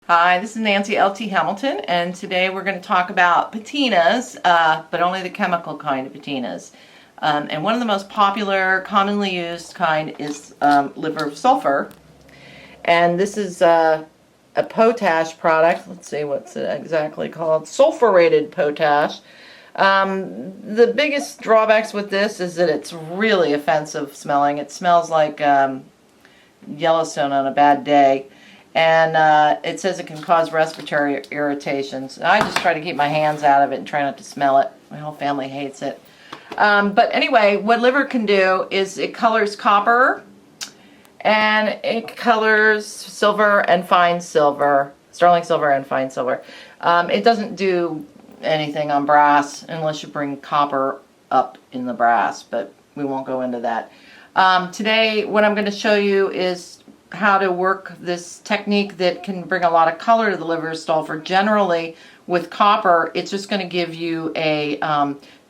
Hi, this is Nancy L.T. Hamilton, and today we're going to talk about patinas, but only the chemical kind of patinas. And one of the most popular, commonly used kind is liver sulfur. And this is a potash product. Let's see what's it exactly called. Sulfurated potash. The biggest drawbacks with this is that it's really offensive smelling. It smells like Yellowstone on a bad day. And it says it can cause respiratory irritations. I just try to keep my hands out of it and try not to smell it. My whole family hates it. But anyway, what liver can do is it colors copper, and it colors silver and fine silver, sterling silver and fine silver. It doesn't do anything on brass unless you bring copper up in the brass, but we won't go into that. Today, what I'm going to show you is how to work this technique that can bring a lot of color to the liver sulfur. Generally, with copper, it's just going to give you a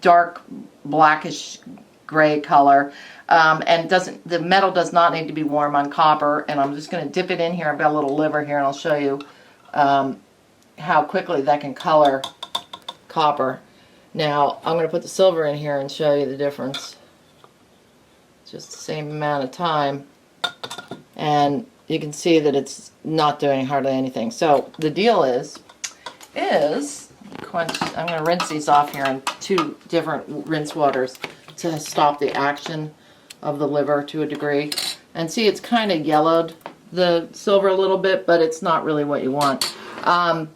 dark blackish gray color, and the metal does not need to be warm on copper. And I'm just going to dip it in here. I've got a little liver here, and I'll show you how quickly that can color copper. Now, I'm going to put the silver in here and show you the difference. Just the same amount of time. And you can see that it's not doing hardly anything. So the deal is I'm going to rinse these off here in 2 different rinse waters to stop the action of the liver to a degree. And see, it's kind of yellowed the silver a little bit, but it's not really what you want. What I'm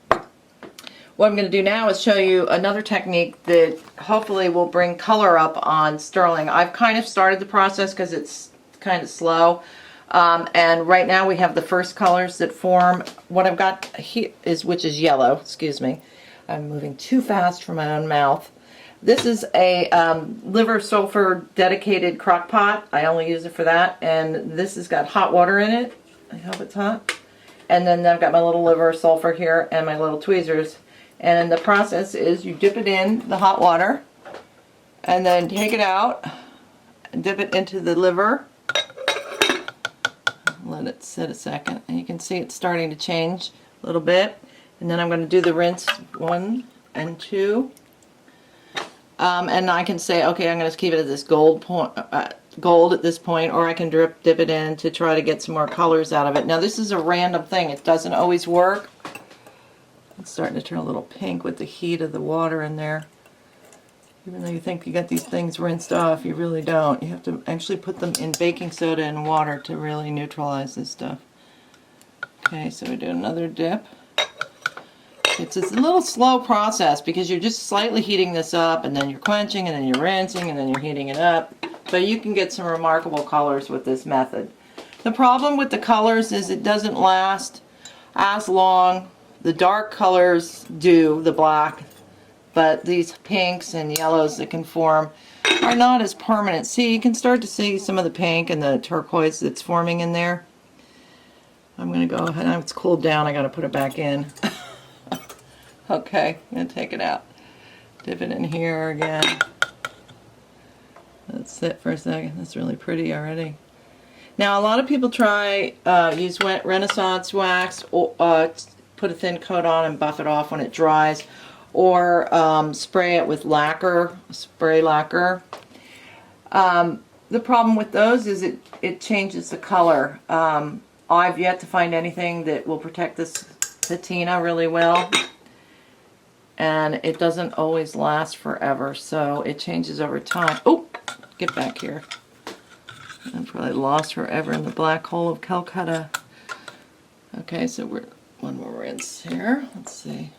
going to do now is show you another technique that hopefully will bring color up on sterling. I've kind of started the process because it's kind of slow. And right now we have the first colors that form. What I've got here which is yellow. Excuse me. I'm moving too fast for my own mouth. This is a liver sulfur dedicated crock pot. I only use it for that. And this has got hot water in it. I hope it's hot. And then I've got my little liver sulfur here and my little tweezers. And the process is you dip it in the hot water and then take it out and dip it into the liver. Let it sit a second, and you can see it's starting to change a little bit. And then I'm going to do the rinse 1 and 2, and I can say, okay, I'm going to keep it at this gold at this point, or I can dip it in to try to get some more colors out of it. Now this is a random thing; it doesn't always work. It's starting to turn a little pink with the heat of the water in there. Even though you think you got these things rinsed off, you really don't. You have to actually put them in baking soda and water to really neutralize this stuff. Okay, so we do another dip. It's a little slow process because you're just slightly heating this up, and then you're quenching, and then you're rinsing, and then you're heating it up. But you can get some remarkable colors with this method. The problem with the colors is it doesn't last as long. The dark colors do, the black, but these pinks and yellows that can form are not as permanent. See, you can start to see some of the pink and the turquoise that's forming in there. I'm going to go ahead. Now it's cooled down. I got to put it back in. Okay, I'm going to take it out. Dip it in here again. Let's sit for a second. That's really pretty already. Now, a lot of people use Renaissance wax, or put a thin coat on and buff it off when it dries, or spray it with lacquer, spray lacquer. The problem with those is it changes the color. I've yet to find anything that will protect this patina really well, and it doesn't always last forever, so it changes over time. Oh, get back here. I'm probably lost forever in the black hole of Calcutta. Okay, so we're one more rinse here. Let's see.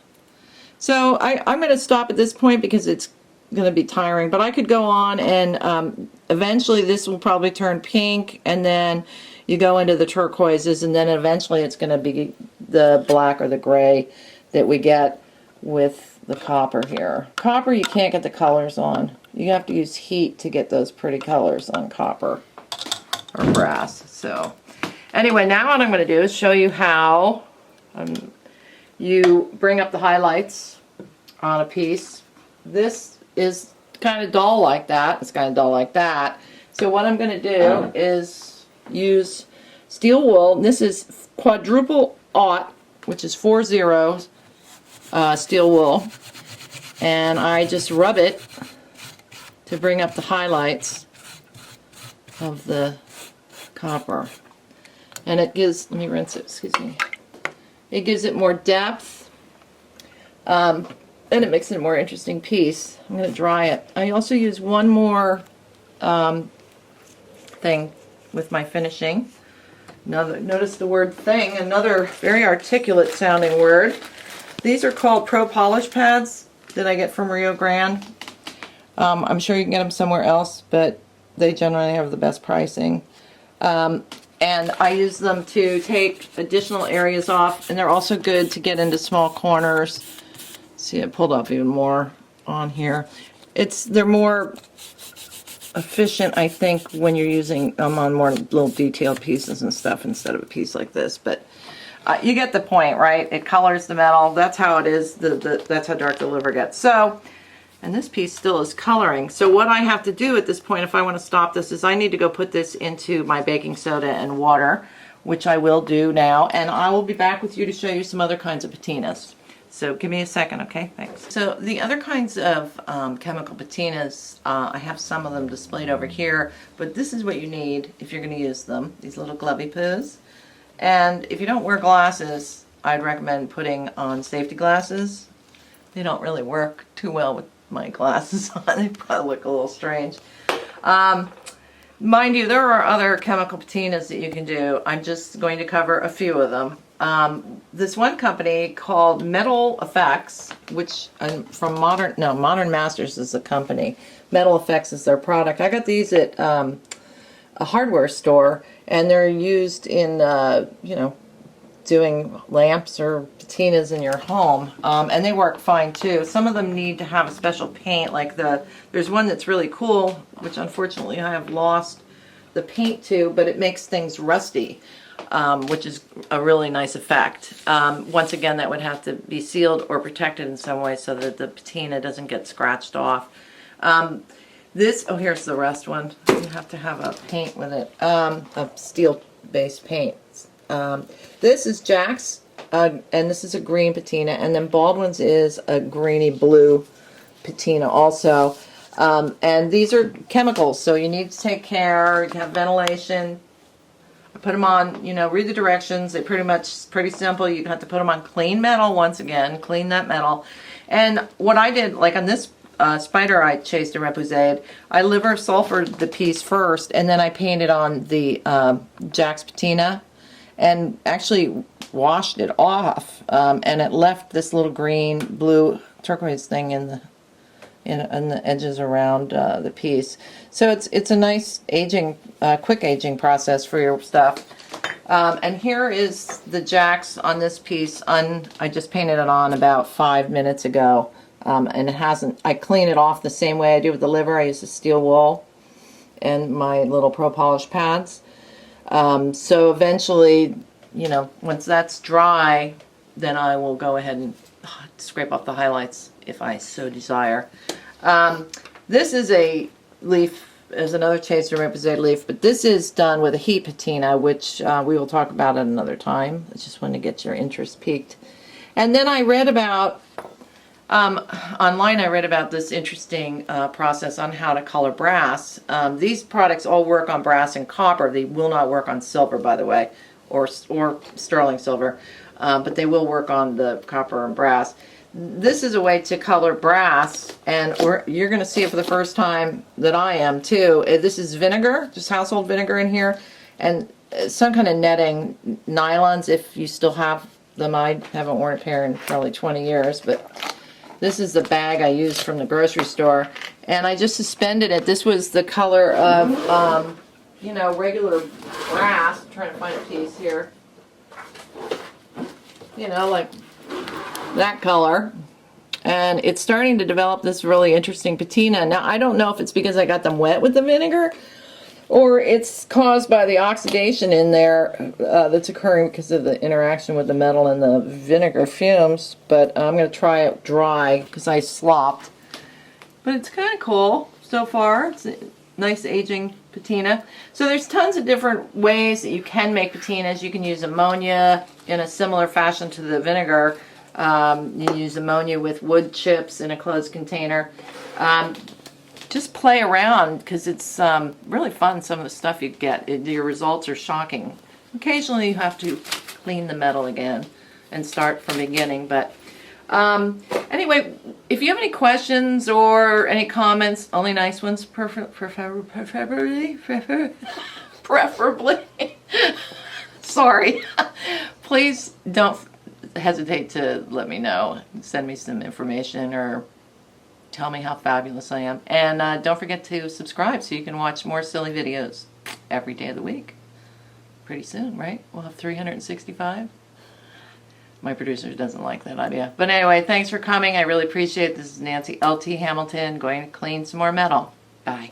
So I'm going to stop at this point because it's going to be tiring, but I could go on, and eventually this will probably turn pink, and then you go into the turquoises, and then eventually it's going to be the black or the gray that we get with the copper here. Copper, you can't get the colors on. You have to use heat to get those pretty colors on copper or brass. So anyway, now what I'm going to do is show you how you bring up the highlights on a piece. This is kind of dull like that. It's kind of dull like that. So what I'm going to do is use steel wool. This is quadruple aught which is 40 steel wool, and I just rub it to bring up the highlights of the copper. And it gives, let me rinse it, excuse me. It gives it more depth, and it makes it a more interesting piece. I'm going to dry it. I also use one more thing with my finishing. Notice the word thing, another very articulate sounding word. These are called Pro Polish pads that I get from Rio Grande. I'm sure you can get them somewhere else, but they generally have the best pricing. And I use them to take additional areas off, and they're also good to get into small corners. See, I pulled off even more on here. They're more efficient, I think, when you're using them on more little detailed pieces and stuff instead of a piece like this. But you get the point, right? It colors the metal. That's how it is. That's how dark the liver gets. So, and this piece still is coloring. So what I have to do at this point, if I want to stop this, is I need to go put this into my baking soda and water, which I will do now. And I will be back with you to show you some other kinds of patinas. So give me a second, okay? Thanks. So the other kinds of chemical patinas, I have some of them displayed over here, but this is what you need if you're going to use them, these little glovey poos. And if you don't wear glasses, I'd recommend putting on safety glasses. They don't really work too well with my glasses on. They probably look a little strange. Mind you, there are other chemical patinas that you can do. I'm just going to cover a few of them. This one company called Metal Effects, which from Modern Masters is the company. Metal Effects is their product. I got these at a hardware store, and they're used in doing lamps or patinas in your home, and they work fine too. Some of them need to have a special paint, like there's one that's really cool, which unfortunately I have lost the paint to, but it makes things rusty, which is a really nice effect. Once again, that would have to be sealed or protected in some way so that the patina doesn't get scratched off. Here's the rest one. You have to have a paint with it, a steel-based paint. This is Jack's, and this is a green patina, and then Baldwin's is a greeny blue patina also. And these are chemicals, so you need to take care. You have ventilation. I put them on, read the directions. They're pretty simple. You have to put them on clean metal once again, clean that metal. And what I did, like on this spider I chased in Repoussade, I liver sulfured the piece first, and then I painted on the Jack's patina, and actually washed it off, and it left this little green, blue, turquoise thing in the edges around the piece. So it's a nice aging, quick aging process for your stuff. And here is the Jack's on this piece. I just painted it on about 5 minutes ago, and it hasn't. I clean it off the same way I do with the liver. I use the steel wool and my little Pro Polish pads. So eventually, once that's dry, then I will go ahead and scrape off the highlights if I so desire. This is a leaf, is another Chaser Repoussade leaf, but this is done with a heat patina, which we will talk about at another time. I just wanted to get your interest piqued. And then I read about, online I read about this interesting process on how to color brass. These products all work on brass and copper. They will not work on silver, by the way, or sterling silver, but they will work on the copper and brass. This is a way to color brass, and you're going to see it for the first time that I am too. This is vinegar, just household vinegar in here, and some kind of netting, nylons if you still have them. I haven't worn a pair in probably 20 years, but this is the bag I used from the grocery store, and I just suspended it. This was the color of, regular brass. I'm trying to find a piece here. Like that color. And it's starting to develop this really interesting patina. Now, I don't know if it's because I got them wet with the vinegar, or it's caused by the oxidation in there that's occurring because of the interaction with the metal and the vinegar fumes. But I'm going to try it dry because I slopped. But it's kind of cool so far. nice aging patina. So there's tons of different ways that you can make patinas. You can use ammonia in a similar fashion to the vinegar. You use ammonia with wood chips in a closed container. Just play around because it's really fun, some of the stuff you get. Your results are shocking. Occasionally you have to clean the metal again and start from the beginning. But anyway, if you have any questions or any comments, only nice ones, preferably. Sorry. Please don't hesitate to let me know. Send me some information or tell me how fabulous I am. And don't forget to subscribe so you can watch more silly videos every day of the week. Pretty soon, right? We'll have 365. My producer doesn't like that idea. But anyway, thanks for coming. I really appreciate it. This is Nancy L.T. Hamilton going to clean some more metal. Bye.